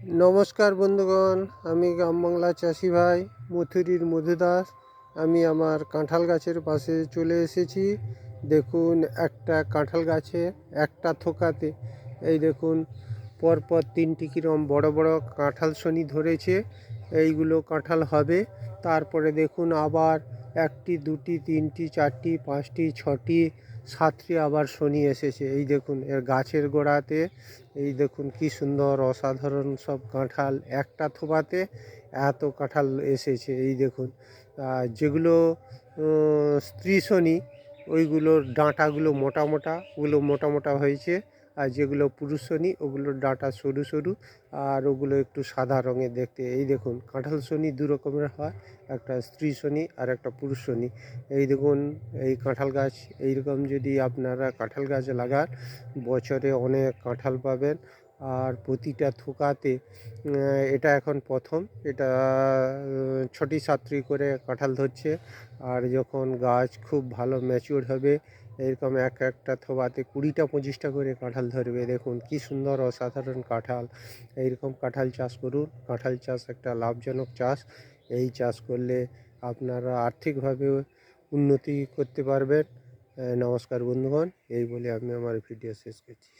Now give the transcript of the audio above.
নমস্কার বন্ধুগণ, আমি গ্রাম বাংলা চাষি ভাই মথুরির মধু দাস। আমি আমার কাঁঠাল গাছের পাশে চলে এসেছি। দেখুন, একটা কাঁঠাল গাছে একটা থোকাতে এই দেখুন পরপর তিনটি কীরকম বড় বড় কাঁঠাল শনি ধরেছে। এইগুলো কাঁঠাল হবে। তারপরে দেখুন আবার একটি, দুটি, তিনটি, চারটি, পাঁচটি, ছটি, সাতটি আবার শনি এসেছে। এই দেখুন এর গাছের গোড়াতে এই দেখুন কি সুন্দর অসাধারণ সব কাঁঠাল, একটা থোপাতে এত কাঁঠাল এসেছে। এই দেখুন যেগুলো স্ত্রী শনি ওইগুলোর ডাঁটাগুলো মোটা মোটা, ওগুলো মোটা মোটা হয়েছে। আর যেগুলো পুরুষ শনি ওগুলোর ডাঁটা সরু সরু, আর ওগুলো একটু সাদা রঙের দেখতে। এই দেখুন কাঁঠাল শনি দু রকমের হয়, একটা স্ত্রী শনি আর একটা পুরুষ শনি। এই দেখুন এই কাঁঠাল গাছ, এইরকম যদি আপনারা কাঁঠাল গাছ লাগান বছরে অনেক কাঁঠাল পাবেন। আর প্রতিটা থোকাতে এটা এখন প্রথম, এটা ছটি সাতটি করে কাঁঠাল ধরছে। আর যখন গাছ খুব ভালো ম্যাচিওর হবে এরকম এক একটা থোকাতে 20টা 25টা করে কাঁঠাল ধরবে। দেখুন কি সুন্দর অসাধারণ কাঁঠাল। এইরকম কাঁঠাল চাষ করুন। কাঁঠাল চাষ একটা লাভজনক চাষ। এই চাষ করলে আপনারা আর্থিকভাবে উন্নতি করতে পারবেন। নমস্কার বন্ধুগণ, এই বলে আমি আমার ভিডিও শেষ করছি।